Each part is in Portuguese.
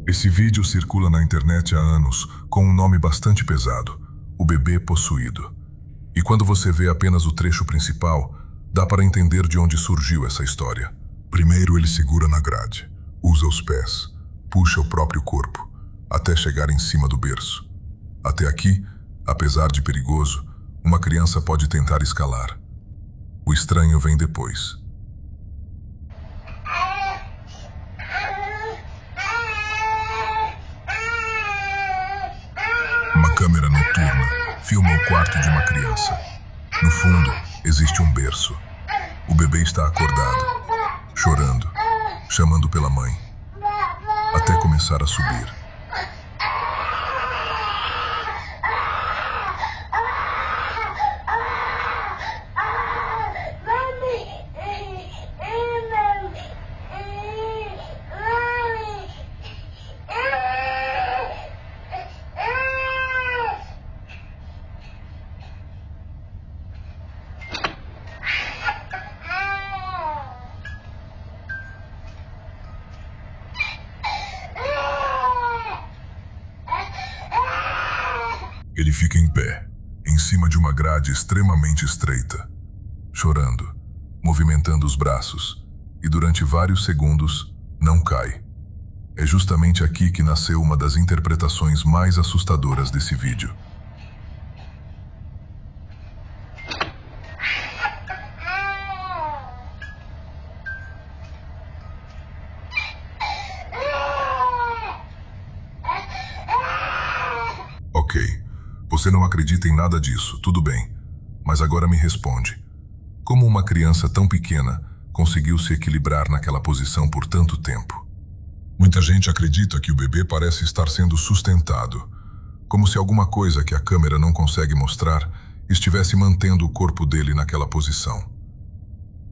Esse vídeo circula na internet há anos com um nome bastante pesado: o bebê possuído. E quando você vê apenas o trecho principal, dá para entender de onde surgiu essa história. Primeiro ele segura na grade, usa os pés, puxa o próprio corpo, até chegar em cima do berço. Até aqui, apesar de perigoso, uma criança pode tentar escalar. O estranho vem depois. Uma câmera noturna filma o quarto de uma criança. No fundo, existe um berço. O bebê está acordado, chorando, chamando pela mãe, até começar a subir. Ele fica em pé, em cima de uma grade extremamente estreita, chorando, movimentando os braços, e durante vários segundos não cai. É justamente aqui que nasceu uma das interpretações mais assustadoras desse vídeo. Ok, você não acredita em nada disso, tudo bem. Mas agora me responde. Como uma criança tão pequena conseguiu se equilibrar naquela posição por tanto tempo? Muita gente acredita que o bebê parece estar sendo sustentado, como se alguma coisa que a câmera não consegue mostrar estivesse mantendo o corpo dele naquela posição.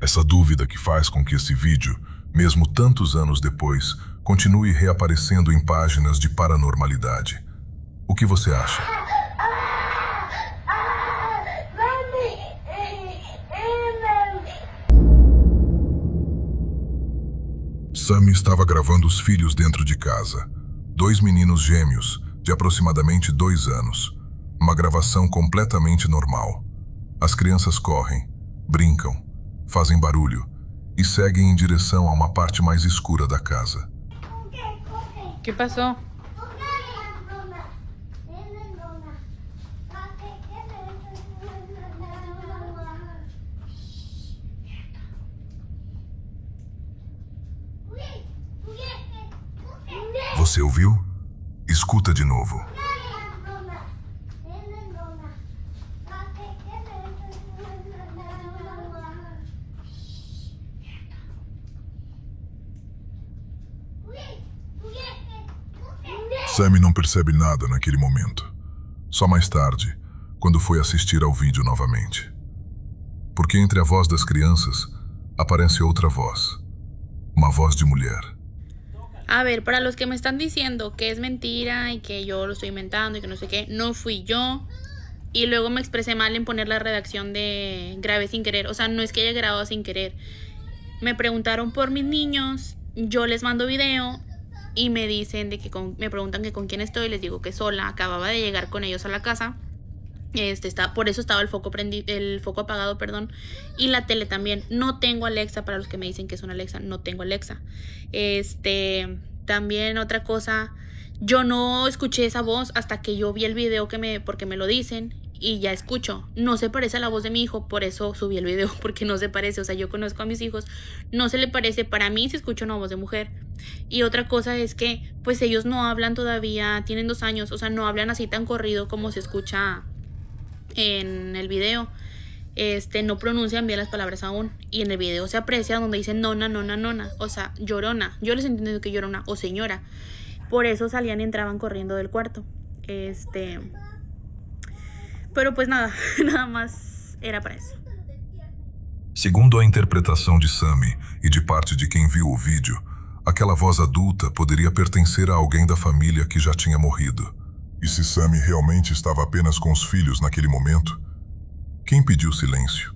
Essa dúvida que faz com que esse vídeo, mesmo tantos anos depois, continue reaparecendo em páginas de paranormalidade. O que você acha? Sammy estava gravando os filhos dentro de casa. 2 meninos gêmeos, de aproximadamente 2 anos. Uma gravação completamente normal. As crianças correm, brincam, fazem barulho e seguem em direção a uma parte mais escura da casa. O que passou? Você ouviu? Escuta de novo. Sammy não percebe nada naquele momento. Só mais tarde, quando foi assistir ao vídeo novamente. Porque entre a voz das crianças, aparece outra voz. Uma voz de mulher. A ver, para los que me están diciendo que es mentira y que yo lo estoy inventando y que no sé qué, no fui yo. Y luego me expresé mal en poner la redacción de grabé sin querer. O sea, no es que haya grabado sin querer. Me preguntaron por mis niños, yo les mando video y me dicen me preguntan que con quién estoy, les digo que sola, acababa de llegar con ellos a la casa. Por eso estaba el foco apagado, perdón, y la tele también. No tengo Alexa, para los que me dicen que es una Alexa, no tengo Alexa. También otra cosa, yo no escuché esa voz hasta que yo vi el video porque me lo dicen y ya escucho. No se parece a la voz de mi hijo, por eso subí el video, porque no se parece. O sea, yo conozco a mis hijos, no se le parece. Para mí se escucha una voz de mujer. Y otra cosa es que, pues ellos no hablan todavía, tienen 2 años, o sea, no hablan así tan corrido como se escucha en el video. No pronuncian bien las palabras aún. Y en el video se aprecia donde dicen nona, nona, nona. O sea, llorona. Yo les entiendo que llorona o señora. Por eso salían y entraban corriendo del cuarto. Pero pues nada, nada más era para eso. Segundo a interpretação de Sammy e de parte de quem viu o vídeo, aquela voz adulta poderia pertencer a alguém da família que já tinha morrido. E se Sammy realmente estava apenas com os filhos naquele momento, quem pediu silêncio?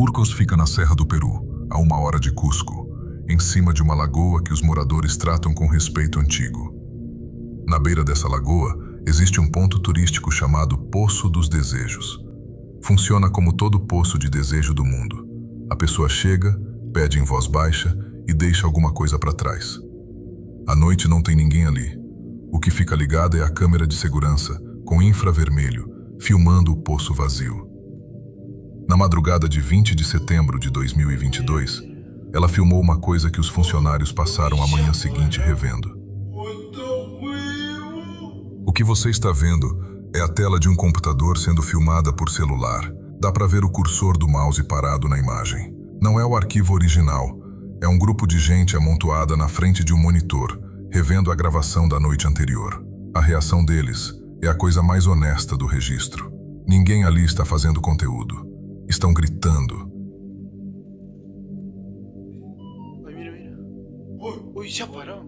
Urcos fica na Serra do Peru, a 1 hora de Cusco, em cima de uma lagoa que os moradores tratam com respeito antigo. Na beira dessa lagoa, existe um ponto turístico chamado Poço dos Desejos. Funciona como todo poço de desejo do mundo. A pessoa chega, pede em voz baixa e deixa alguma coisa para trás. À noite não tem ninguém ali. O que fica ligado é a câmera de segurança, com infravermelho, filmando o poço vazio. Na madrugada de 20 de setembro de 2022, ela filmou uma coisa que os funcionários passaram a manhã seguinte revendo. O que você está vendo é a tela de um computador sendo filmada por celular. Dá para ver o cursor do mouse parado na imagem. Não é o arquivo original. É um grupo de gente amontoada na frente de um monitor, revendo a gravação da noite anterior. A reação deles é a coisa mais honesta do registro. Ninguém ali está fazendo conteúdo. Estão gritando. Ay, mira, mira. Uy, ya paró.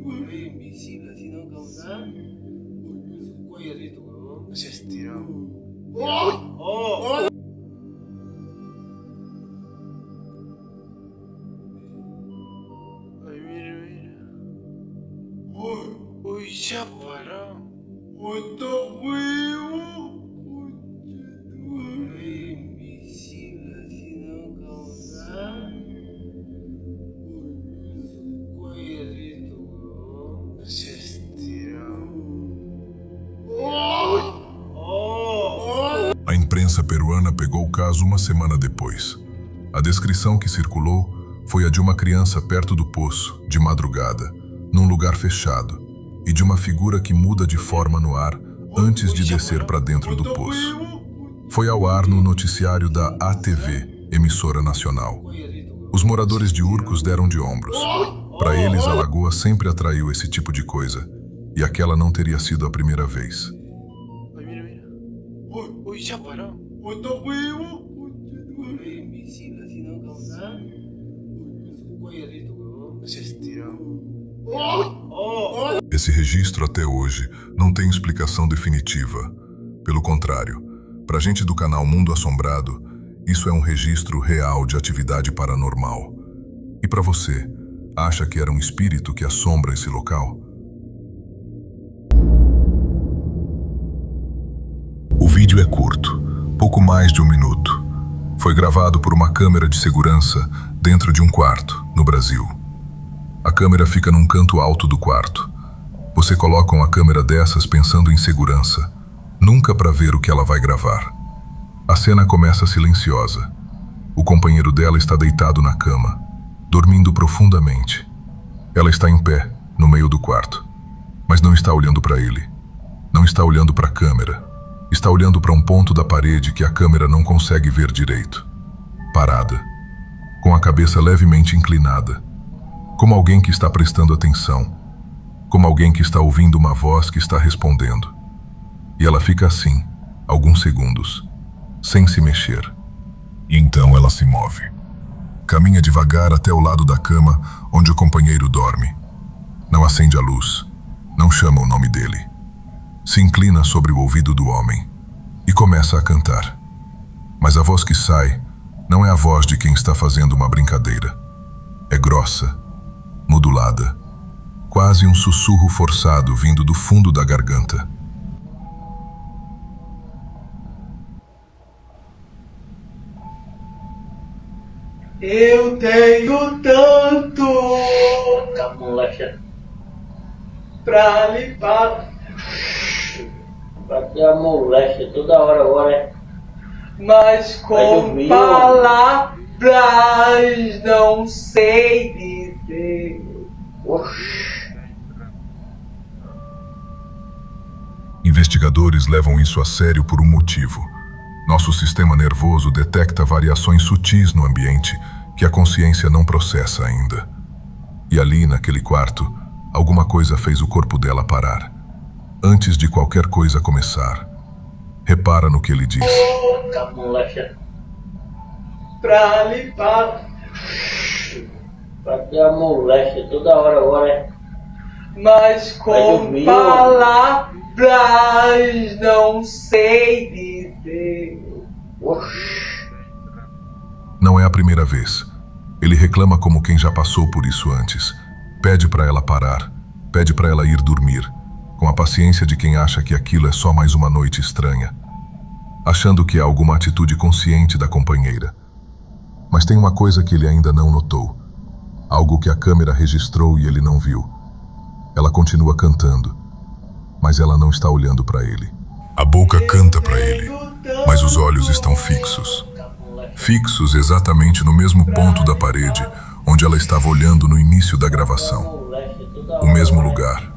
Es invisible, así no causa. Cuello listo, huevón. Se estiró. Ay, mira, mira. Uy, ya paró. Invisible, así no causa. Cuello listo, huevón. Se estiró. A imprensa peruana pegou o caso uma semana depois. A descrição que circulou foi a de uma criança perto do poço, de madrugada, num lugar fechado, e de uma figura que muda de forma no ar antes de descer para dentro do poço. Foi ao ar no noticiário da ATV, emissora nacional. Os moradores de Urcos deram de ombros. Para eles, a lagoa sempre atraiu esse tipo de coisa, e aquela não teria sido a primeira vez. Ay, mira, mira. Uy, ya paró. Es invisible, así no causa. Cuello listo, huevón. Se estiró. Esse registro até hoje não tem explicação definitiva. Pelo contrário, pra gente do canal Mundo Assombrado, isso é um registro real de atividade paranormal. E pra você, acha que era um espírito que assombra esse local? O vídeo é curto, pouco mais de 1 minuto. Foi gravado por uma câmera de segurança dentro de um quarto, no Brasil. A câmera fica num canto alto do quarto. Você coloca uma câmera dessas pensando em segurança, nunca para ver o que ela vai gravar. A cena começa silenciosa. O companheiro dela está deitado na cama, dormindo profundamente. Ela está em pé, no meio do quarto, mas não está olhando para ele. Não está olhando para a câmera. Está olhando para um ponto da parede que a câmera não consegue ver direito. Parada, com a cabeça levemente inclinada, como alguém que está prestando atenção, como alguém que está ouvindo uma voz que está respondendo. E ela fica assim, alguns segundos, sem se mexer. E então ela se move. Caminha devagar até o lado da cama onde o companheiro dorme. Não acende a luz, não chama o nome dele. Se inclina sobre o ouvido do homem e começa a cantar. Mas a voz que sai não é a voz de quem está fazendo uma brincadeira. É grossa, modulada, quase um sussurro forçado vindo do fundo da garganta. Eu tenho tanto Tá moleque, pra limpar, bateu a moleque toda hora agora. mas com dormir, palavras não sei dizer. Oxi. Investigadores levam isso a sério por um motivo. Nosso sistema nervoso detecta variações sutis no ambiente que a consciência não processa ainda. E ali, naquele quarto, alguma coisa fez o corpo dela parar. Antes de qualquer coisa começar. Repara no que ele diz. Tá moleque, Pra limpar, bateu a moleque toda hora agora. mas com dormir, palavras não sei dizer. Oxi. Não é a primeira vez. Ele reclama como quem já passou por isso antes. Pede para ela parar, pede para ela ir dormir, com a paciência de quem acha que aquilo é só mais uma noite estranha, achando que é alguma atitude consciente da companheira. Mas tem uma coisa que ele ainda não notou, algo que a câmera registrou e ele não viu. Ela continua cantando, mas ela não está olhando para ele. A boca canta para ele, mas os olhos estão fixos. Fixos exatamente no mesmo ponto da parede onde ela estava olhando no início da gravação. O mesmo lugar,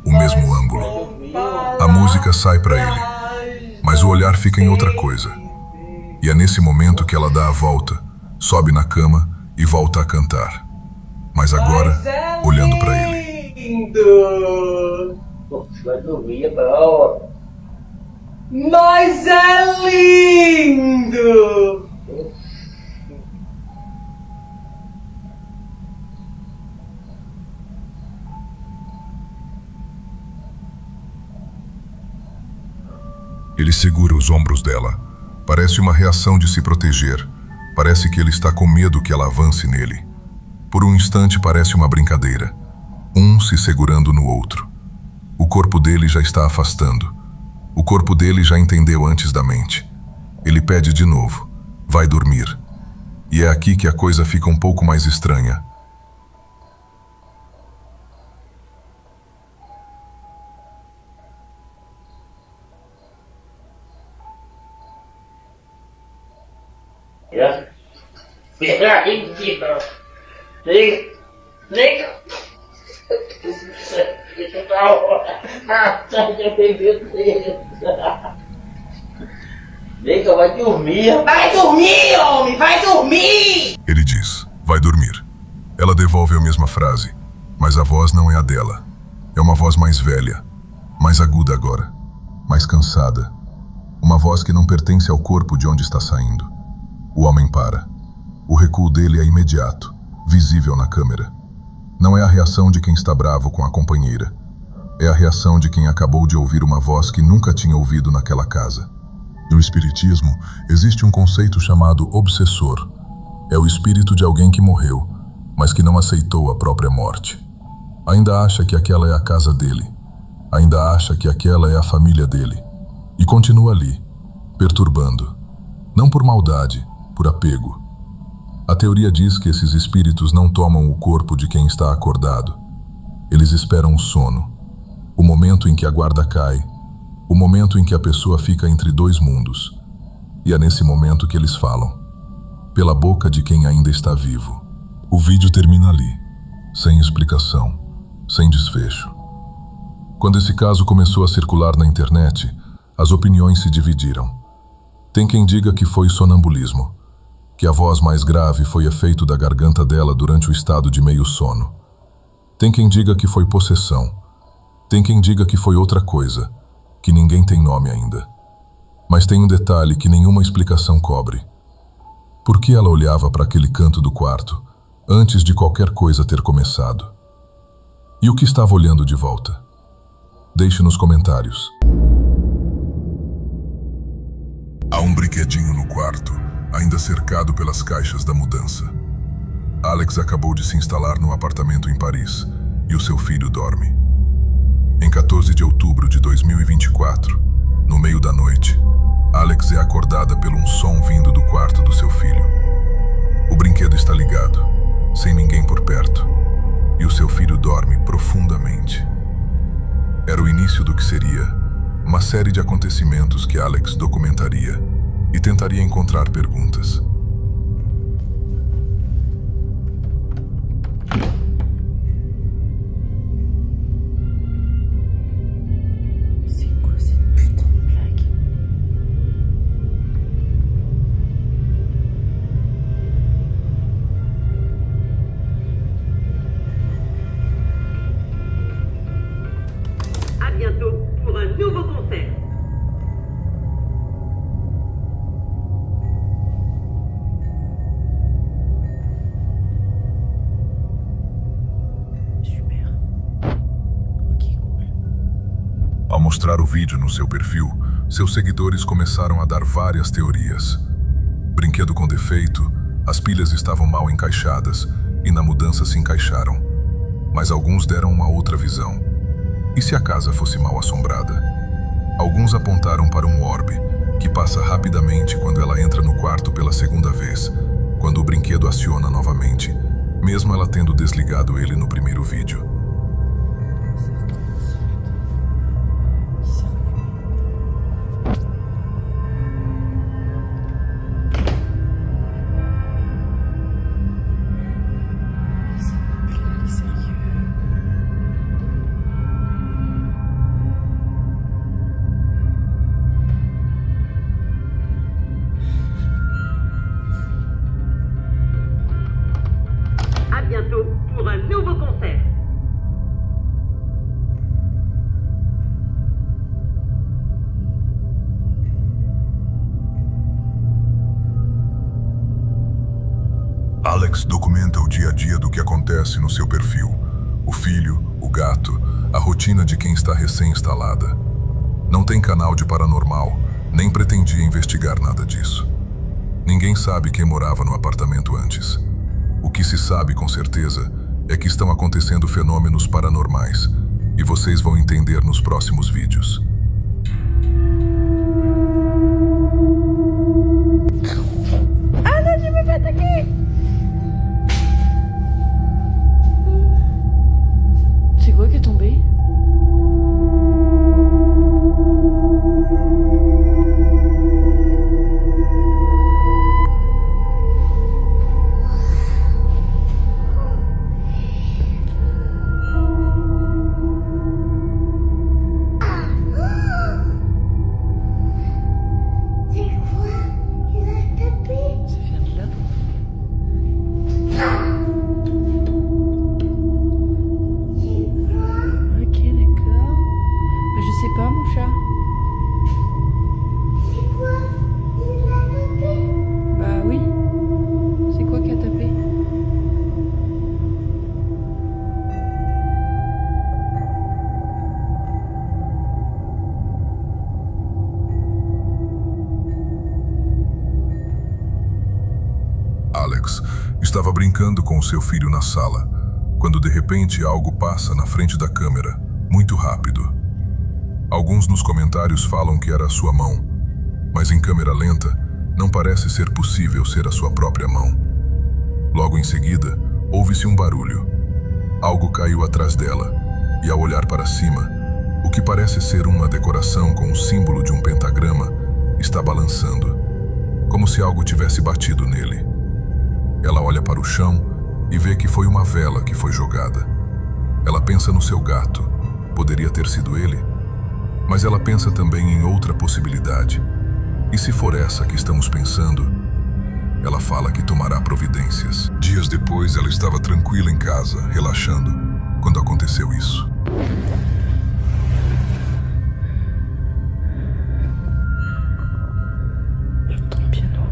o mesmo ângulo. A música sai para ele, mas o olhar fica em outra coisa. E é nesse momento que ela dá a volta, sobe na cama e volta a cantar. Mas agora, olhando para ele. Vai dormir agora. Mas é lindo! Ele segura os ombros dela. Parece uma reação de se proteger. Parece que ele está com medo que ela avance nele. Por um instante parece uma brincadeira. Um se segurando no outro. O corpo dele já está afastando. O corpo dele já entendeu antes da mente. Ele pede de novo. Vai dormir. E é aqui que a coisa fica um pouco mais estranha. Peraí, Vitor. Liga. Liga, vai dormir. Vai dormir, homem! Vai dormir! Ele diz, vai dormir. Ela devolve a mesma frase, mas a voz não é a dela. É uma voz mais velha, mais aguda agora, mais cansada. Uma voz que não pertence ao corpo de onde está saindo. O homem para. O recuo dele é imediato, visível na câmera. Não é a reação de quem está bravo com a companheira. É a reação de quem acabou de ouvir uma voz que nunca tinha ouvido naquela casa. No espiritismo, existe um conceito chamado obsessor. É o espírito de alguém que morreu, mas que não aceitou a própria morte. Ainda acha que aquela é a casa dele. Ainda acha que aquela é a família dele. E continua ali, perturbando. Não por maldade, por apego. A teoria diz que esses espíritos não tomam o corpo de quem está acordado. Eles esperam o sono, o momento em que a guarda cai, o momento em que a pessoa fica entre dois mundos. E é nesse momento que eles falam, pela boca de quem ainda está vivo. O vídeo termina ali, sem explicação, sem desfecho. Quando esse caso começou a circular na internet, as opiniões se dividiram. Tem quem diga que foi sonambulismo, que a voz mais grave foi efeito da garganta dela durante o estado de meio sono. Tem quem diga que foi possessão. Tem quem diga que foi outra coisa, que ninguém tem nome ainda. Mas tem um detalhe que nenhuma explicação cobre. Por que ela olhava para aquele canto do quarto, antes de qualquer coisa ter começado? E o que estava olhando de volta? Deixe nos comentários. Há um brinquedinho no quarto, ainda cercado pelas caixas da mudança. Alex acabou de se instalar num apartamento em Paris e o seu filho dorme. Em 14 de outubro de 2024, no meio da noite, Alex é acordada por um som vindo do quarto do seu filho. O brinquedo está ligado, sem ninguém por perto, e o seu filho dorme profundamente. Era o início do que seria uma série de acontecimentos que Alex documentaria e tentaria encontrar perguntas. À bientôt pour un nouveau concert. Ao mostrar o vídeo no seu perfil, seus seguidores começaram a dar várias teorias. Brinquedo com defeito, As pilhas estavam mal encaixadas e na mudança se encaixaram. Mas alguns deram uma outra visão. E se a casa fosse mal assombrada? Alguns apontaram para um orbe, que passa rapidamente quando ela entra no quarto pela segunda vez, quando o brinquedo aciona novamente, mesmo ela tendo desligado ele no primeiro vídeo. À bientôt pour un nouveau concert. Alex documenta o dia a dia do que acontece no seu perfil. O filho, o gato, a rotina de quem está recém-instalada. Não tem canal de paranormal, nem pretendia investigar nada disso. Ninguém sabe quem morava no apartamento antes. O que se sabe com certeza é que estão acontecendo fenômenos paranormais, e vocês vão entender nos próximos vídeos. C'est quoi qui est tombé? Ça vient de là. Ok, d'accord. Bah, je sais pas, mon chat. Bah oui. C'est quoi qui a tapé? Alex estava brincando com o seu filho na sala, quando de repente algo passa na frente da câmera, muito rápido. Alguns nos comentários falam que era a sua mão, mas em câmera lenta não parece ser possível ser a sua própria mão. Logo em seguida, ouve-se um barulho. Algo caiu atrás dela, e ao olhar para cima, o que parece ser uma decoração com o símbolo de um pentagrama está balançando, como se algo tivesse batido nele. Ela olha para o chão e vê que foi uma vela que foi jogada. Ela pensa no seu gato. Poderia ter sido ele? Mas ela pensa também em outra possibilidade. E se for essa que estamos pensando, ela fala que tomará providências. Dias depois, ela estava tranquila em casa, relaxando, quando aconteceu isso. Ton piano.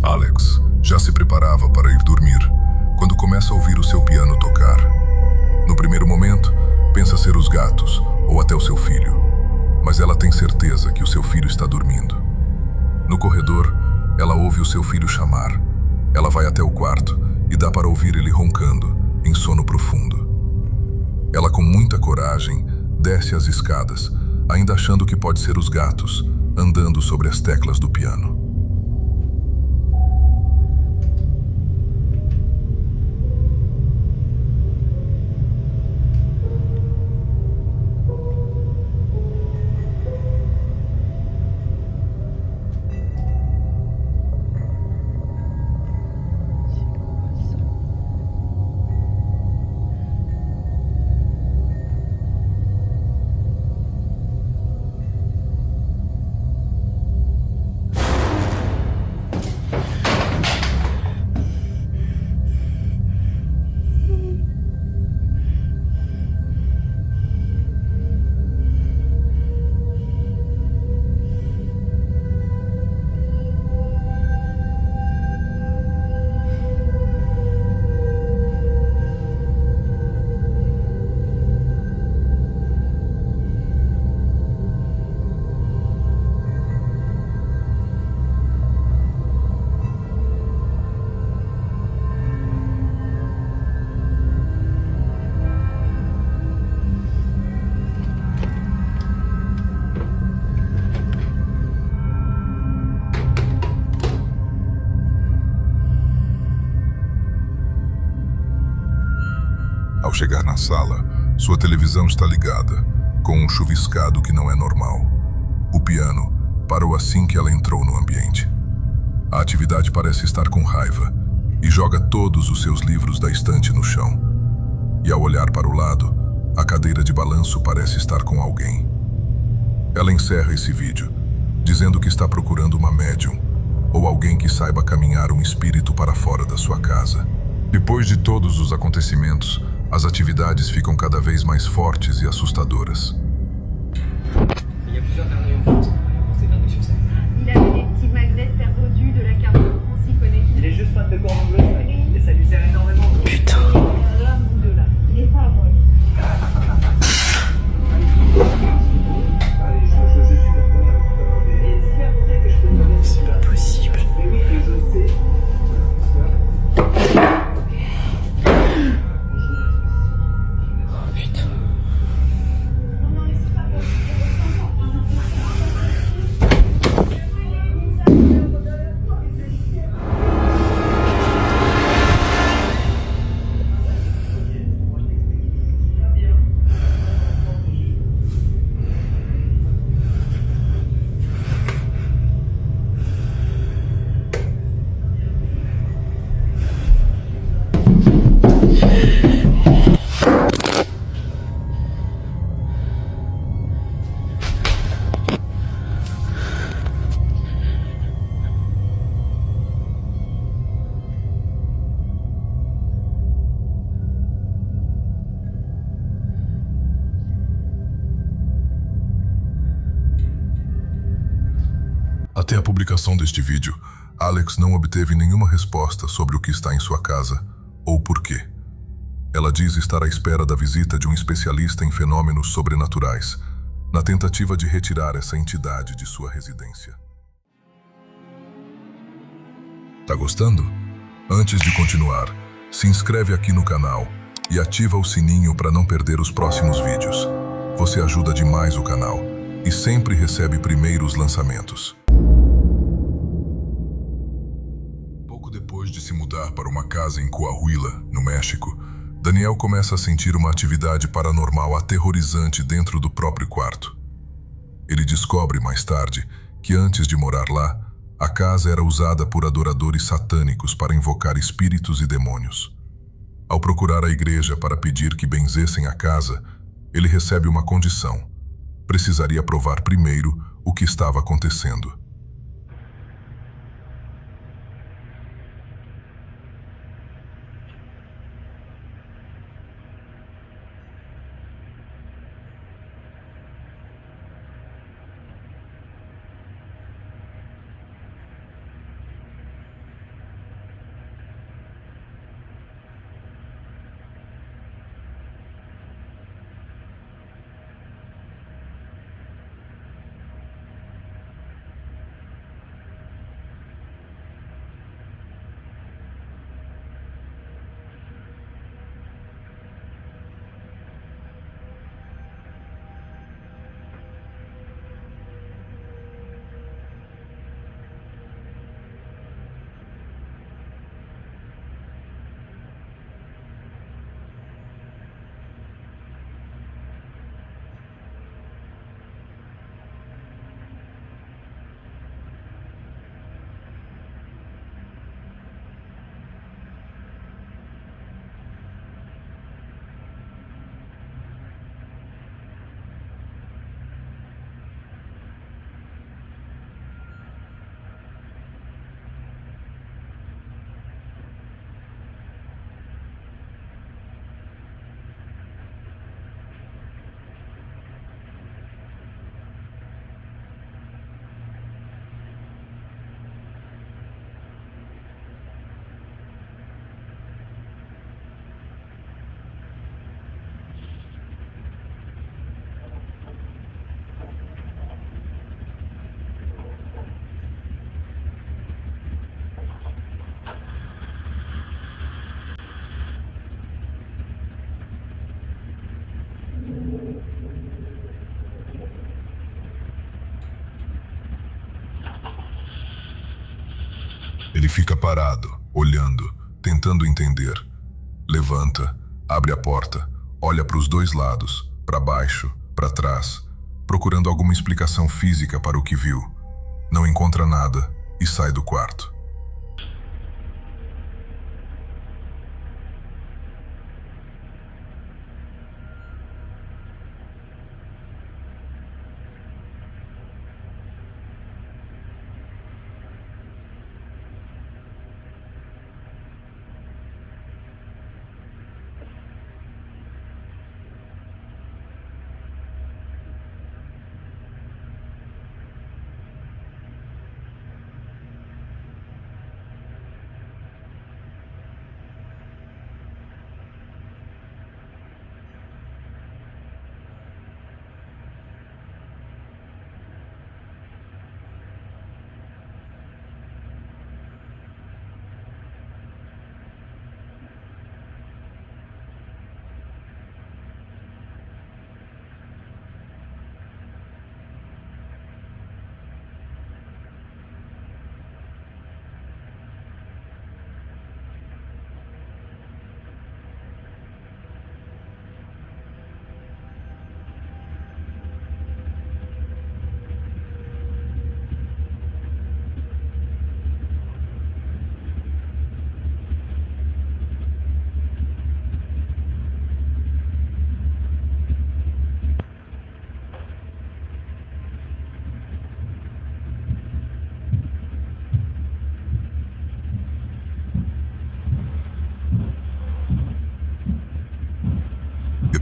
Alex já se preparava para ir dormir, quando começa a ouvir o seu piano tocar. No primeiro momento, pensa ser os gatos, ou até o seu filho. Mas ela tem certeza que o seu filho está dormindo. No corredor, ela ouve o seu filho chamar. Ela vai até o quarto e dá para ouvir ele roncando, em sono profundo. Ela, com muita coragem, desce as escadas, ainda achando que pode ser os gatos, andando sobre as teclas do piano. Ao chegar na sala, sua televisão está ligada, com um chuviscado que não é normal. O piano parou assim que ela entrou no ambiente. A atividade parece estar com raiva e joga todos os seus livros da estante no chão. E ao olhar para o lado, a cadeira de balanço parece estar com alguém. Ela encerra esse vídeo, dizendo que está procurando uma médium ou alguém que saiba caminhar um espírito para fora da sua casa. Depois de todos os acontecimentos, as atividades ficam cada vez mais fortes e assustadoras. Il y a plusieurs derniers foot. C'est dernier sur ça. Il avait des petits magnets perdus de la carte de France, il connaît. Il est juste fan de corps anglais, ce mec. Et ça lui sert énormément. Putain. L'un ou deux là. Il est pas bon. Allez, je suis le premier à vous demander. Et est-ce qu'il y a un conseil que je peux te donner? C'est pas possible. Mais oui, et je sais. Putain. Até a publicação deste vídeo, Alex não obteve nenhuma resposta sobre o que está em sua casa ou por quê. Ela diz estar à espera da visita de um especialista em fenômenos sobrenaturais, na tentativa de retirar essa entidade de sua residência. Tá gostando? Antes de continuar, se inscreve aqui no canal e ativa o sininho para não perder os próximos vídeos. Você ajuda demais o canal e sempre recebe primeiro os lançamentos. Pouco depois de se mudar para uma casa em Coahuila, no México, Daniel começa a sentir uma atividade paranormal aterrorizante dentro do próprio quarto. Ele descobre mais tarde que antes de morar lá, a casa era usada por adoradores satânicos para invocar espíritos e demônios. Ao procurar a igreja para pedir que benzessem a casa, ele recebe uma condição. Precisaria provar primeiro o que estava acontecendo. Ele fica parado, olhando, tentando entender. Levanta, Abre a porta, olha para os dois lados, para baixo, para trás, procurando alguma explicação física para o que viu. Não encontra nada e sai do quarto.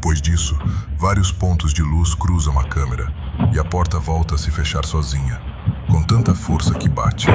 Depois disso, vários pontos de luz cruzam a câmera e a porta volta a se fechar sozinha, com tanta força que bate.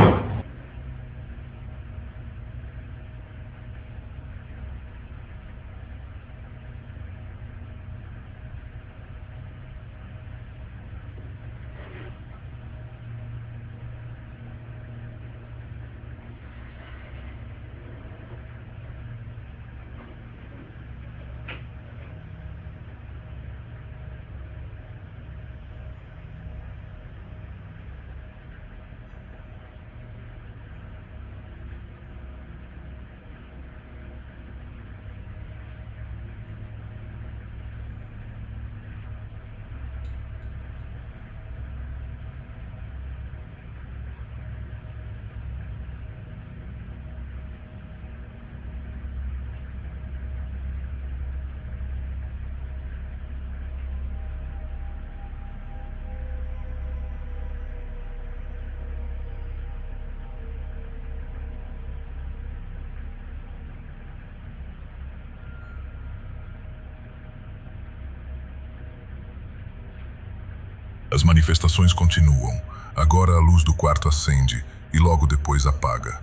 As manifestações continuam. Agora a luz do quarto acende e logo depois apaga.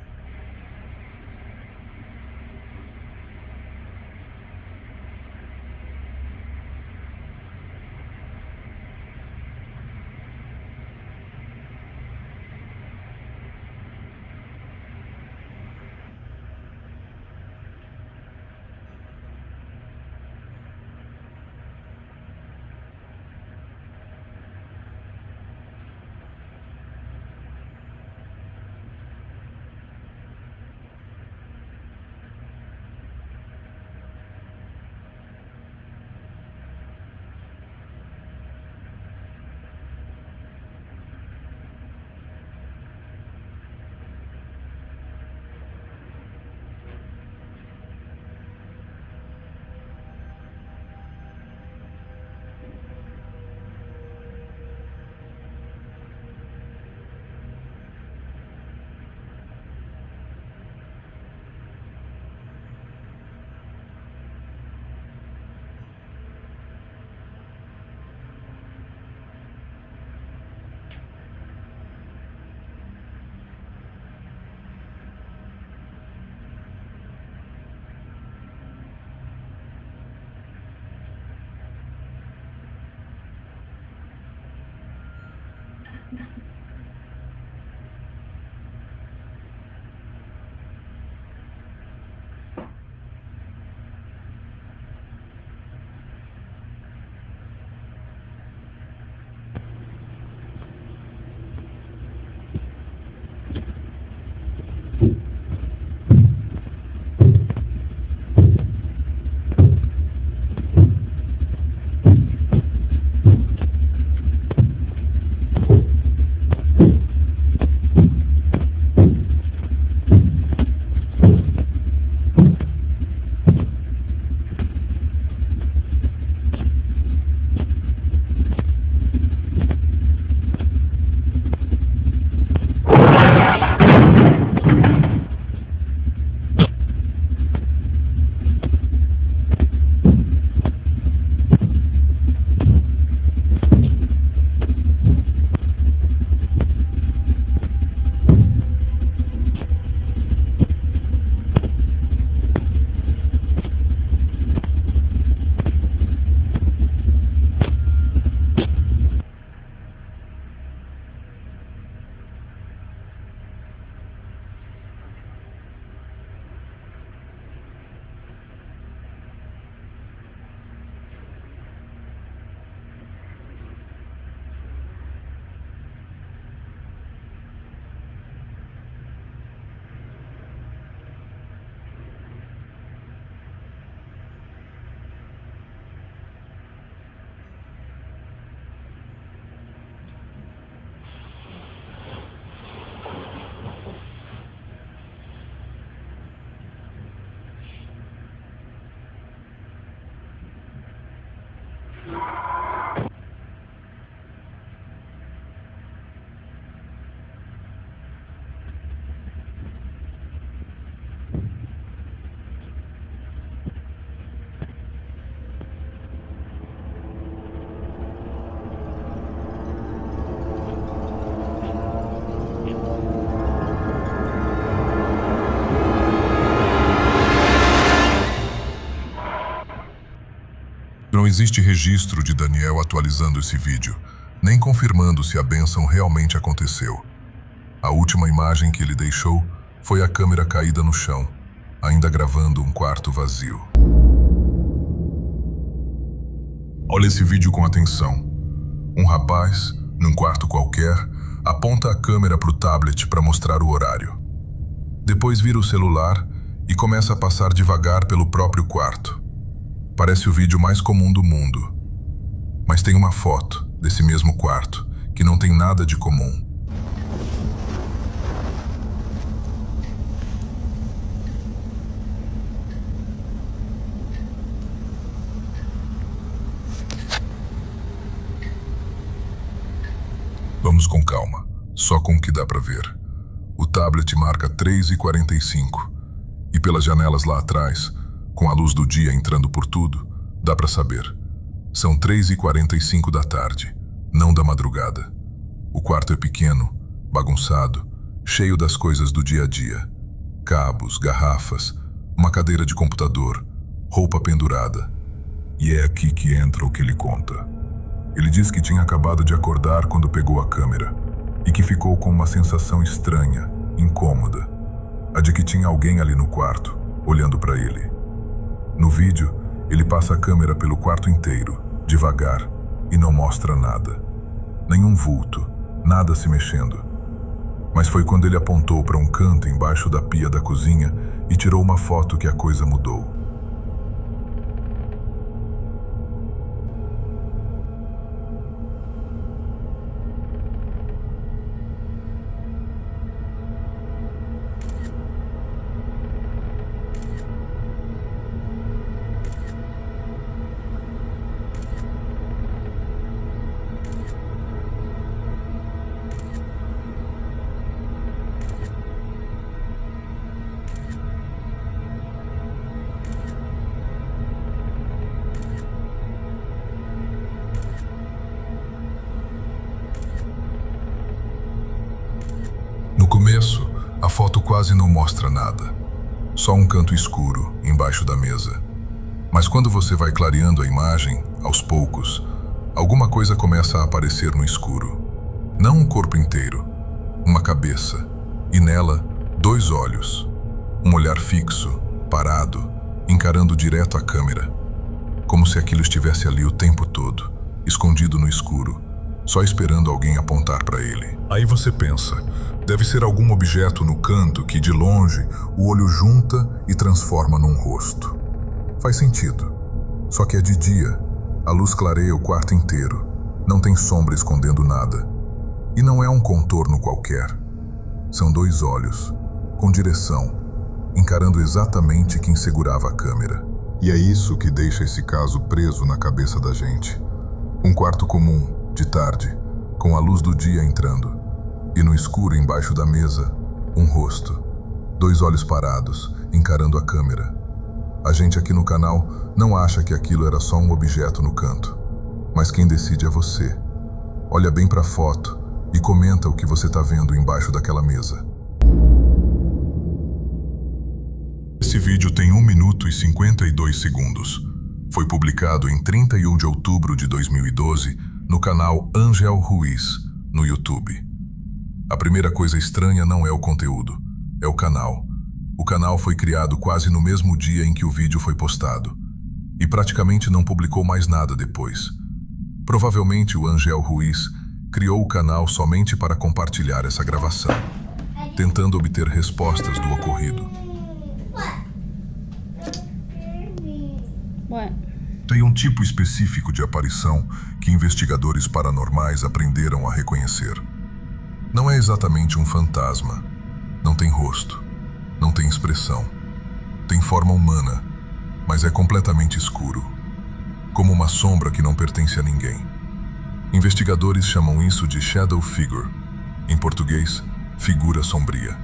Não existe registro de Daniel atualizando esse vídeo, nem confirmando se a bênção realmente aconteceu. A última imagem que ele deixou foi a câmera caída no chão, ainda gravando um quarto vazio. Olha esse vídeo com atenção. Um rapaz, num quarto qualquer, aponta a câmera para o tablet para mostrar o horário. Depois vira o celular e começa a passar devagar pelo próprio quarto. Parece o vídeo mais comum do mundo. Mas tem uma foto desse mesmo quarto que não tem nada de comum. Vamos com calma, só com o que dá para ver. O tablet marca 3h45 e pelas janelas lá atrás, com a luz do dia entrando por tudo, dá para saber. São 3h45 da tarde, não da madrugada. O quarto é pequeno, bagunçado, cheio das coisas do dia a dia. Cabos, garrafas, uma cadeira de computador, roupa pendurada. E é aqui que entra o que ele conta. Ele diz que tinha acabado de acordar quando pegou a câmera e que ficou com uma sensação estranha, incômoda, a de que tinha alguém ali no quarto, olhando para ele. No vídeo, ele passa a câmera pelo quarto inteiro, devagar, e não mostra nada. Nenhum vulto, nada se mexendo. Mas foi quando ele apontou para um canto embaixo da pia da cozinha e tirou uma foto que a coisa mudou. No começo, a foto quase não mostra nada. Só um canto escuro, embaixo da mesa. Mas quando você vai clareando a imagem, aos poucos, alguma coisa começa a aparecer no escuro. Não um corpo inteiro, uma cabeça. E nela, 2 olhos. Um olhar fixo, parado, encarando direto a câmera. Como se aquilo estivesse ali o tempo todo, escondido no escuro, só esperando alguém apontar para ele. Aí você pensa, deve ser algum objeto no canto que, de longe, o olho junta e transforma num rosto. Faz sentido. Só que é de dia. A luz clareia o quarto inteiro. Não tem sombra escondendo nada. E não é um contorno qualquer. São 2 olhos, com direção, encarando exatamente quem segurava a câmera. E é isso que deixa esse caso preso na cabeça da gente. Um quarto comum, de tarde, com a luz do dia entrando. E no escuro embaixo da mesa, um rosto. 2 olhos parados, encarando a câmera. A gente aqui no canal não acha que aquilo era só um objeto no canto. Mas quem decide é você. Olha bem para a foto e comenta o que você está vendo embaixo daquela mesa. Esse vídeo tem 1 minuto e 52 segundos. Foi publicado em 31 de outubro de 2012 no canal Ángel Ruiz, no YouTube. A primeira coisa estranha não é o conteúdo, é o canal. O canal foi criado quase no mesmo dia em que o vídeo foi postado, e praticamente não publicou mais nada depois. Provavelmente o Ángel Ruiz criou o canal somente para compartilhar essa gravação, tentando obter respostas do ocorrido. Tem um tipo específico de aparição que investigadores paranormais aprenderam a reconhecer. Não é exatamente um fantasma. Não tem rosto. Não tem expressão. Tem forma humana, mas é completamente escuro. como uma sombra que não pertence a ninguém. Investigadores chamam isso de shadow figure, em português, figura sombria.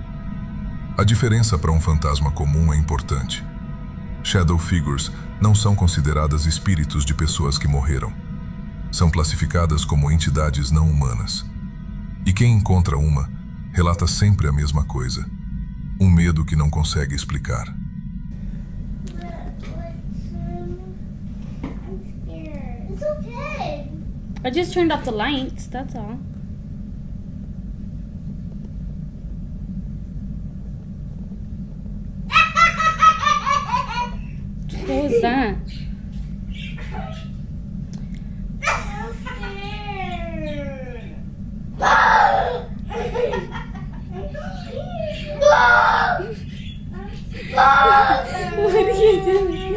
A diferença para um fantasma comum é importante. Shadow figures não são consideradas espíritos de pessoas que morreram. São classificadas como entidades não humanas. E quem encontra uma, relata sempre a mesma coisa. Um medo que não consegue explicar. It's okay. I just turned off the lights, that's all. What was that? What are you doing?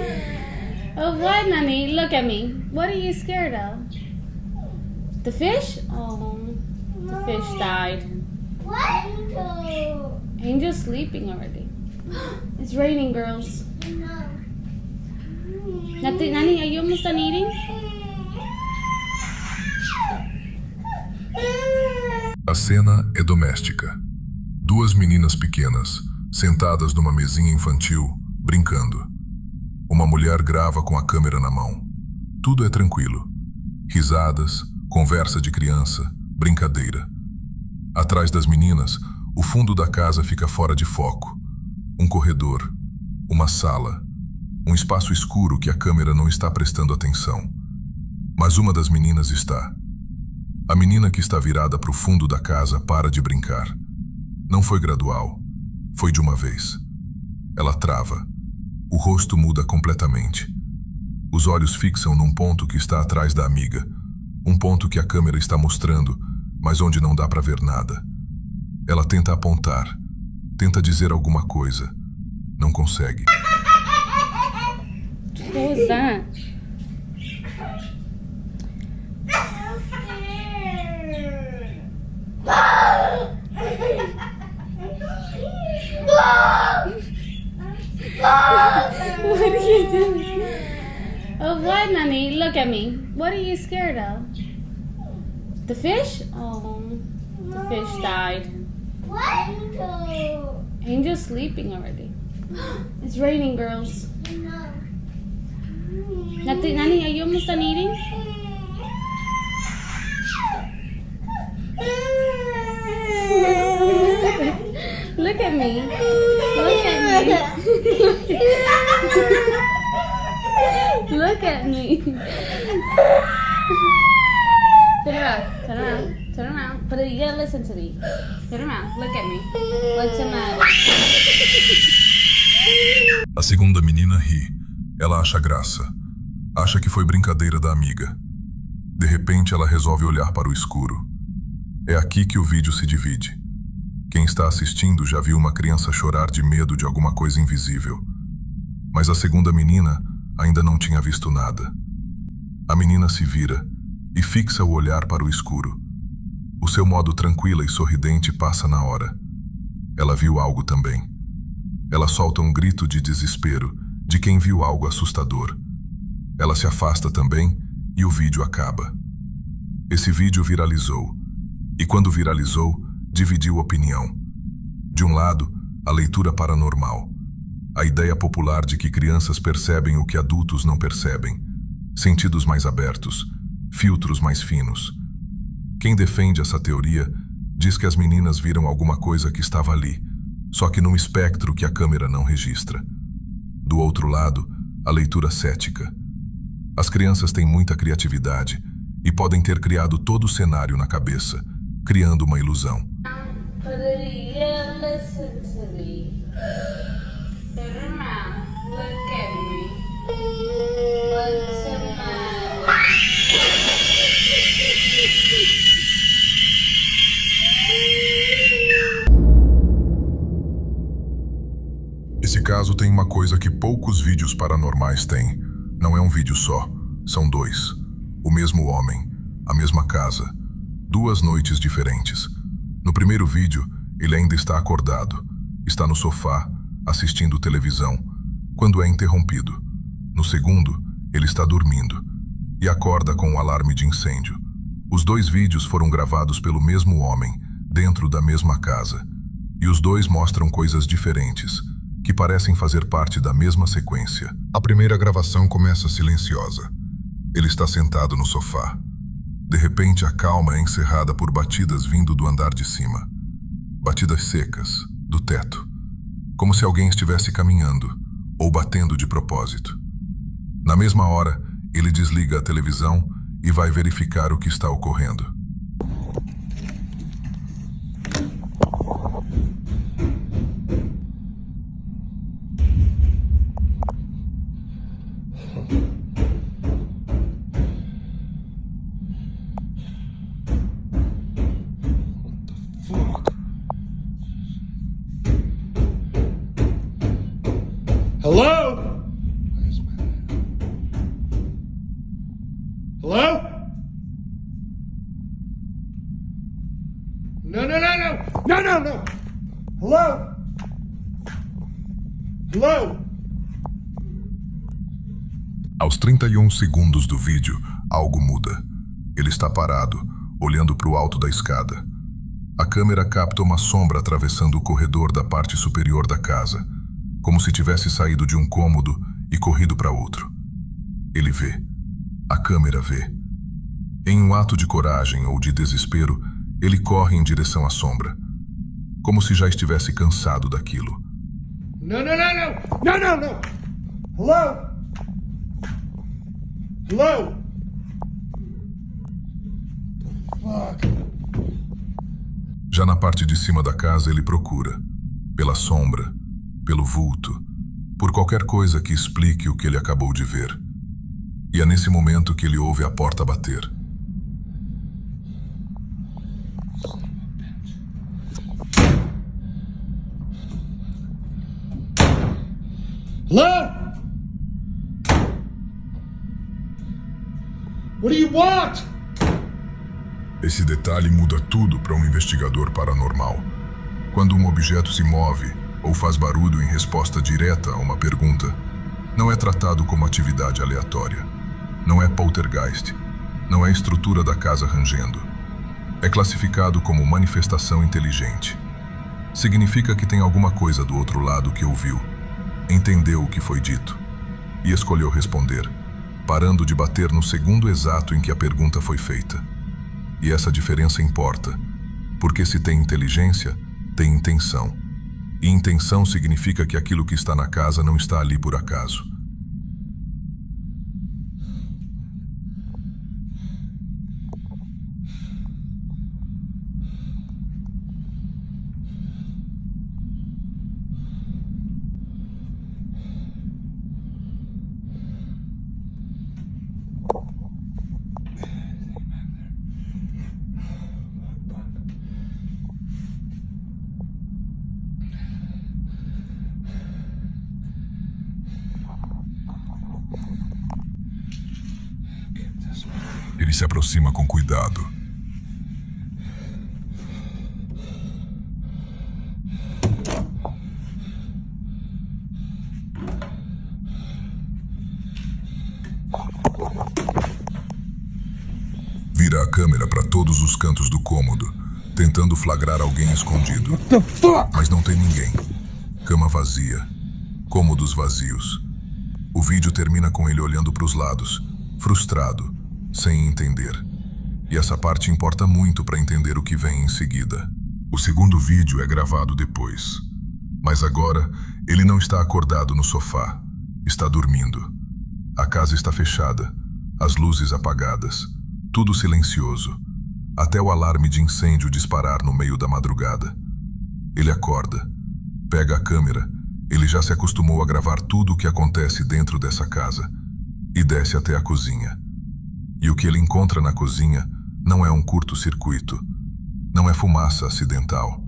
Oh, what, Nani? Look at me. What are you scared of? The fish? Oh, the fish died. What? Angel's sleeping already. It's raining, girls. No. Nani, are you almost done eating? A cena é doméstica. Duas meninas pequenas, sentadas numa mesinha infantil, brincando. Uma mulher grava com a câmera na mão. Tudo é tranquilo. Risadas, conversa de criança, brincadeira. Atrás das meninas, o fundo da casa fica fora de foco. Um corredor, uma sala, um espaço escuro que a câmera não está prestando atenção. Mas uma das meninas está. A menina que está virada para o fundo da casa para de brincar. Não foi gradual, foi de uma vez. Ela trava. O rosto muda completamente. Os olhos fixam num ponto que está atrás da amiga. Um ponto que a câmera está mostrando, mas onde não dá para ver nada. Ela tenta apontar, tenta dizer alguma coisa. Não consegue. What was that? What are you doing? Oh, what, Nani? Look at me. What are you scared of? The fish? Oh, the fish died. What? Angel's sleeping already. It's raining, girls. No. Nani, are you almost done eating? Look at me. Look at me. Look at me. Turn around. Turn around. Turn around. But you gotta listen to me. Turn around. Look at me. What's the matter? A segunda menina ri. Ela acha graça. Acha que foi brincadeira da amiga. De repente, ela resolve olhar para o escuro. É aqui que o vídeo se divide. Quem está assistindo já viu uma criança chorar de medo de alguma coisa invisível. Mas a segunda menina ainda não tinha visto nada. A menina se vira e fixa o olhar para o escuro. O seu modo tranquila e sorridente passa na hora. Ela viu algo também. Ela solta um grito de desespero de quem viu algo assustador. Ela se afasta também e o vídeo acaba. Esse vídeo viralizou. E quando viralizou, dividiu opinião. De um lado, a leitura paranormal. A ideia popular de que crianças percebem o que adultos não percebem. Sentidos mais abertos, filtros mais finos. Quem defende essa teoria diz que as meninas viram alguma coisa que estava ali, só que num espectro que a câmera não registra. Do outro lado, a leitura cética. As crianças têm muita criatividade e podem ter criado todo o cenário na cabeça, criando uma ilusão. Esse caso tem uma coisa que poucos vídeos paranormais têm. Não é um vídeo só, são dois. O mesmo homem, a mesma casa, 2 noites diferentes. No primeiro vídeo, ele ainda está acordado, está no sofá, assistindo televisão, quando é interrompido. No segundo, ele está dormindo, e acorda com um alarme de incêndio. Os dois vídeos foram gravados pelo mesmo homem, dentro da mesma casa, e os dois mostram coisas diferentes, que parecem fazer parte da mesma sequência. A primeira gravação começa silenciosa. Ele está sentado no sofá. De repente, a calma é encerrada por batidas vindo do andar de cima. Batidas secas, do teto, como se alguém estivesse caminhando ou batendo de propósito. Na mesma hora, ele desliga a televisão e vai verificar o que está ocorrendo. Hello? Hello? No, no, no, no! No, no, no! Hello? Hello? Aos 31 segundos do vídeo, algo muda. Ele está parado, olhando para o alto da escada. A câmera capta uma sombra atravessando o corredor da parte superior da casa, como se tivesse saído de um cômodo e corrido para outro. Ele vê. A câmera vê. Em um ato de coragem ou de desespero, ele corre em direção à sombra, como se já estivesse cansado daquilo. No, no, no, no! No, no, no! Hello? Hello? Fuck. Já na parte de cima da casa, ele procura, pela sombra, pelo vulto, por qualquer coisa que explique o que ele acabou de ver. E é nesse momento que ele ouve a porta bater. Hello? What do you want? Esse detalhe muda tudo para um investigador paranormal. Quando um objeto se move ou faz barulho em resposta direta a uma pergunta, não é tratado como atividade aleatória. Não é poltergeist. Não é estrutura da casa rangendo. É classificado como manifestação inteligente. Significa que tem alguma coisa do outro lado que ouviu, entendeu o que foi dito e escolheu responder, parando de bater no segundo exato em que a pergunta foi feita. E essa diferença importa, porque se tem inteligência, tem intenção. E intenção significa que aquilo que está na casa não está ali por acaso. Ele se aproxima com cuidado. Vira a câmera para todos os cantos do cômodo, tentando flagrar alguém escondido. Mas não tem ninguém. Cama vazia. Cômodos vazios. O vídeo termina com ele olhando para os lados, frustrado, sem entender. E essa parte importa muito para entender o que vem em seguida. O segundo vídeo é gravado depois. Mas agora, ele não está acordado no sofá. Está dormindo. A casa está fechada, as luzes apagadas, tudo silencioso, até o alarme de incêndio disparar no meio da madrugada. Ele acorda, pega a câmera, ele já se acostumou a gravar tudo o que acontece dentro dessa casa, e desce até a cozinha. E o que ele encontra na cozinha não é um curto-circuito, não é fumaça acidental.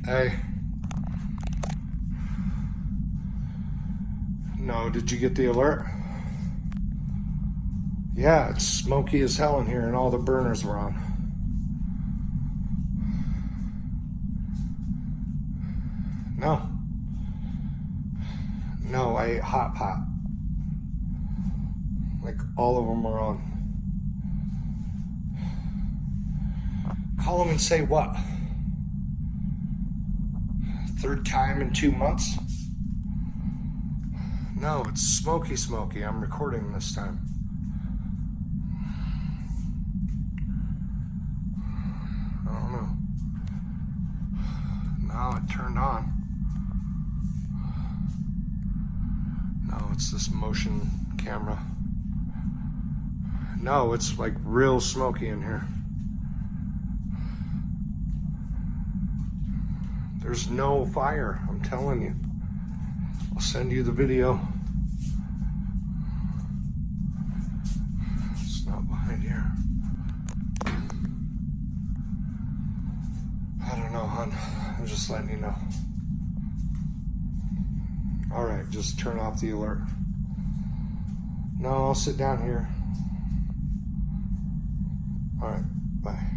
Hey. No, did you get the alert? Yeah, it's smoky as hell in here and all the burners were on. No. No, I ate hot pot. Like all of them were on. Call them and say what? Third time in 2 months? No, it's smoky. I'm recording this time. I don't know. Now it turned on. No, it's this motion camera. No, it's like real smoky in here. There's no fire, I'm telling you. I'll send you the video. It's not behind here. I don't know, hon. I'm just letting you know. All right, just turn off the alert. No, I'll sit down here. All right, bye.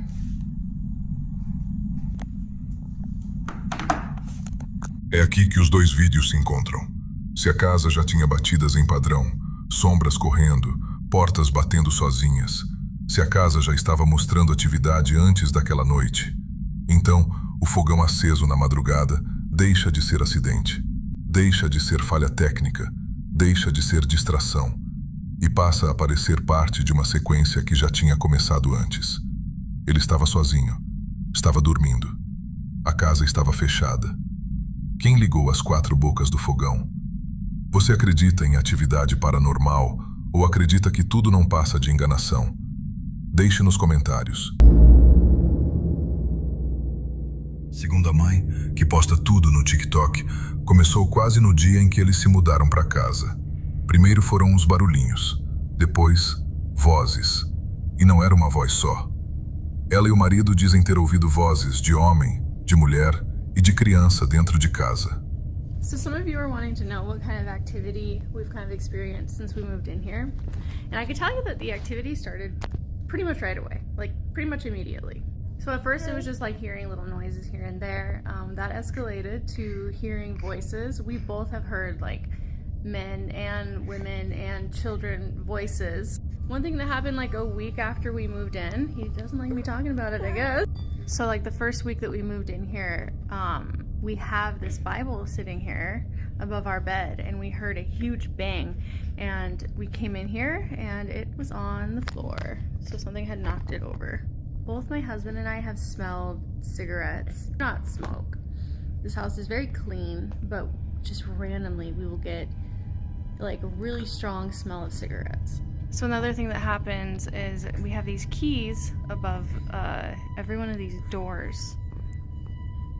É aqui que os dois vídeos se encontram. Se a casa já tinha batidas em padrão, sombras correndo, portas batendo sozinhas, se a casa já estava mostrando atividade antes daquela noite, então o fogão aceso na madrugada deixa de ser acidente, deixa de ser falha técnica, deixa de ser distração e passa a parecer parte de uma sequência que já tinha começado antes. Ele estava sozinho, estava dormindo. A casa estava fechada. Quem ligou as 4 bocas do fogão? Você acredita em atividade paranormal ou acredita que tudo não passa de enganação? Deixe nos comentários. Segundo a mãe, que posta tudo no TikTok, começou quase no dia em que eles se mudaram para casa. Primeiro foram os barulhinhos, depois vozes. E não era uma voz só. Ela e o marido dizem ter ouvido vozes de homem, de mulher e de criança dentro de casa. So some of you are wanting to know what kind of activity we've kind of experienced since we moved in here. And I can tell you that the activity started pretty much right away, like pretty much immediately. So at first it was just like hearing little noises here and there. That escalated to hearing voices. We both have heard like men and women and children voices. One thing that happened like a week after we moved in, he doesn't like me talking about it, I guess. So like the first week that we moved in here, we have this Bible sitting here above our bed and we heard a huge bang and we came in here and it was on the floor. So something had knocked it over. Both my husband and I have smelled cigarettes, not smoke. This house is very clean, but just randomly we will get like a really strong smell of cigarettes. So another thing that happens is we have these keys above every one of these doors.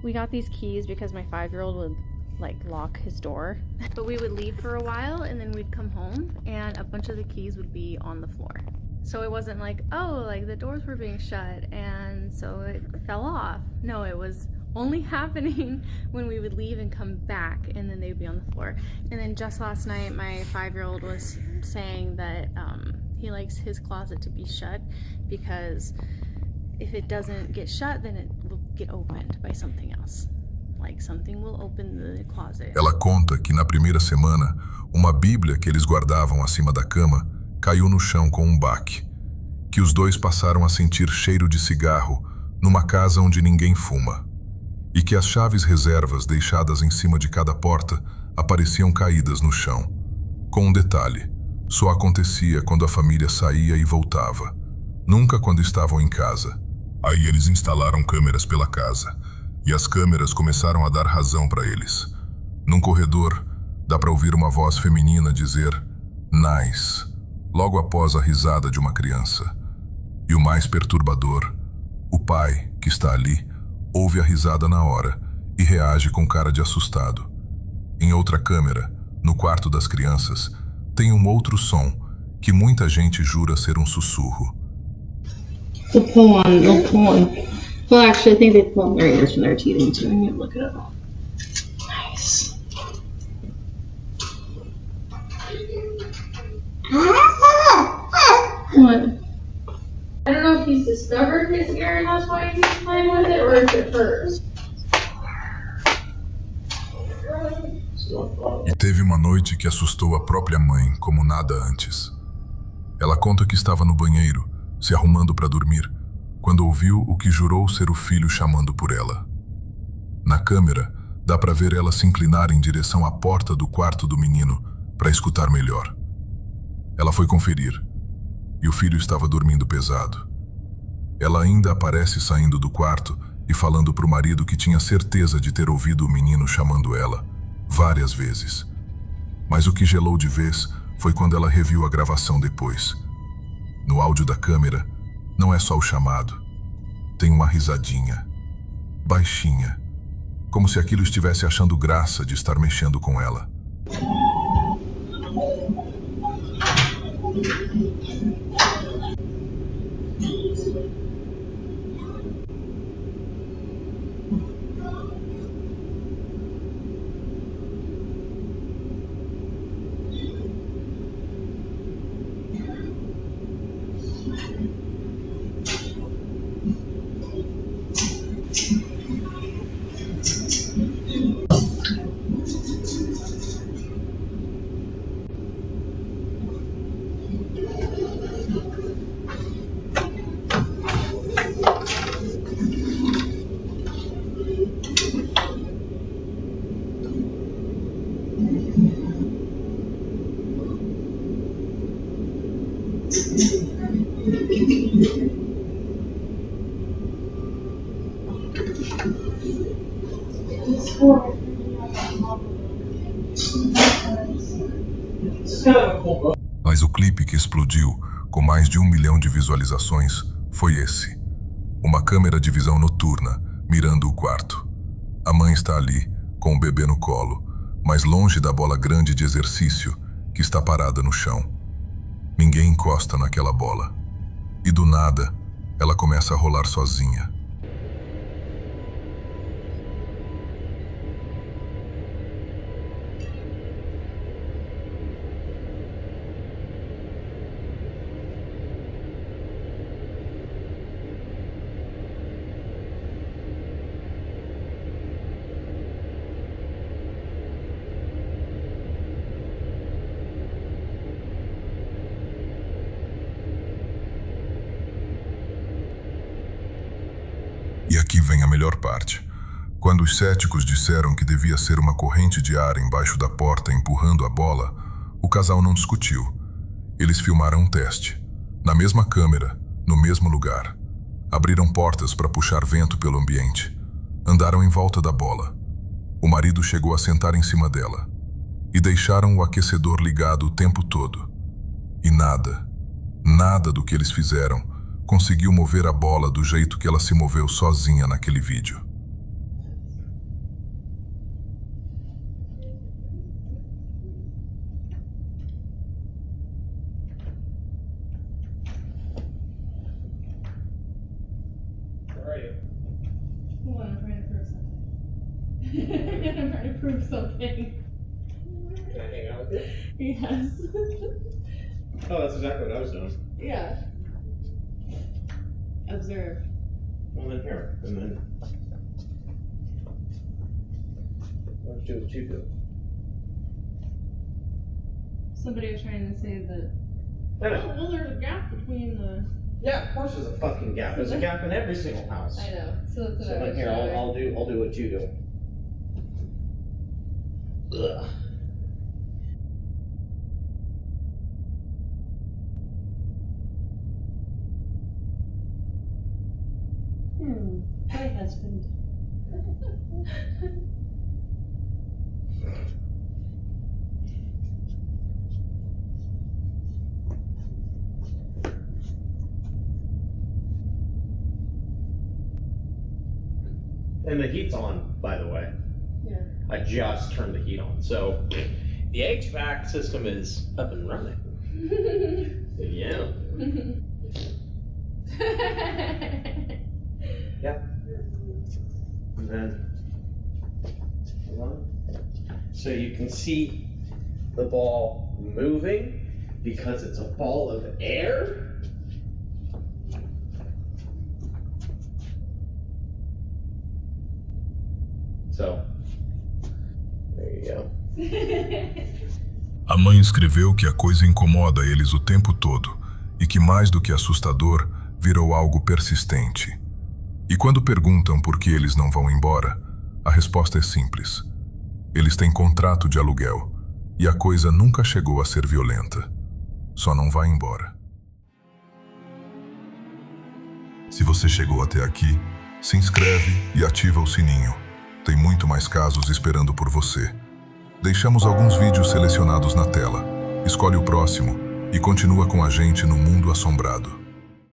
We got these keys because my 5-year-old would like lock his door. But we would leave for a while and then we'd come home and a bunch of the keys would be on the floor. So it wasn't like, oh, like the doors were being shut and so it fell off. No, it was only happening when we would leave and come back and then they would be on the floor. And then just last night, my 5-year-old was saying that he likes his closet to be shut because if it doesn't get shut, then it will get opened by something else. Like something will open the closet. Ela conta que na primeira semana, uma Bíblia que eles guardavam acima da cama caiu no chão com um baque. que os dois passaram a sentir cheiro de cigarro numa casa onde ninguém fuma, e que as chaves reservas deixadas em cima de cada porta apareciam caídas no chão. Com um detalhe, só acontecia quando a família saía e voltava, nunca quando estavam em casa. Aí eles instalaram câmeras pela casa, e as câmeras começaram a dar razão para eles. Num corredor, dá para ouvir uma voz feminina dizer "nice", logo após a risada de uma criança. E o mais perturbador, o pai, que está ali, ouve a risada na hora e reage com cara de assustado. Em outra câmera, no quarto das crianças, tem um outro som que muita gente jura ser um sussurro. They'll pull on. Well, actually, I think they pull on their ears when they're teething too. I'm gonna look it up. Nice. What? I don't know if he's discovered his ear and that's why he's playing with it, or if it's hers. E teve uma noite que assustou a própria mãe como nada antes. Ela conta que estava no banheiro, se arrumando para dormir, quando ouviu o que jurou ser o filho chamando por ela. Na câmera, dá para ver ela se inclinar em direção à porta do quarto do menino para escutar melhor. Ela foi conferir, e o filho estava dormindo pesado. Ela ainda aparece saindo do quarto e falando para o marido que tinha certeza de ter ouvido o menino chamando ela várias vezes. Mas o que gelou de vez foi quando ela reviu a gravação depois. No áudio da câmera, não é só o chamado. Tem uma risadinha, baixinha, como se aquilo estivesse achando graça de estar mexendo com ela. Mas o clipe que explodiu, com mais de 1 milhão de visualizações, foi esse. Uma câmera de visão noturna, mirando o quarto. A mãe está ali, com o bebê no colo, mas longe da bola grande de exercício, que está parada no chão. Ninguém encosta naquela bola. E do nada, ela começa a rolar sozinha. E aqui vem a melhor parte. Quando os céticos disseram que devia ser uma corrente de ar embaixo da porta empurrando a bola, o casal não discutiu. Eles filmaram um teste. Na mesma câmera, no mesmo lugar. Abriram portas para puxar vento pelo ambiente. Andaram em volta da bola. O marido chegou a sentar em cima dela. E deixaram o aquecedor ligado o tempo todo. E nada do que eles fizeram conseguiu mover a bola do jeito que ela se moveu sozinha naquele vídeo. Well, I'm trying to prove something. I'm trying to prove something. Can I hang out with you? Yes. Oh, that's exactly what I was doing. Yeah. Observe. Well, then here, and then. Let's do what you do. Somebody was trying to say that. I know. Oh, well, there's a gap between the Yeah, of course there's a fucking gap. There's a gap in every single house. I know. So that's So then here, I'll do what you do. Ugh. My husband. And the heat's on, by the way. Yeah. I just turned the heat on. So the HVAC system is up and running. Yeah. Yeah. And then, hold on. So you can see the ball moving because it's a ball of air. So, there you go. A mãe escreveu que a coisa incomoda eles o tempo todo e que, mais do que assustador, virou algo persistente. E quando perguntam por que eles não vão embora, a resposta é simples. Eles têm contrato de aluguel e a coisa nunca chegou a ser violenta. Só não vai embora. Se você chegou até aqui, se inscreve e ativa o sininho. Tem muito mais casos esperando por você. Deixamos alguns vídeos selecionados na tela. Escolhe o próximo e continua com a gente no Mundo Assombrado.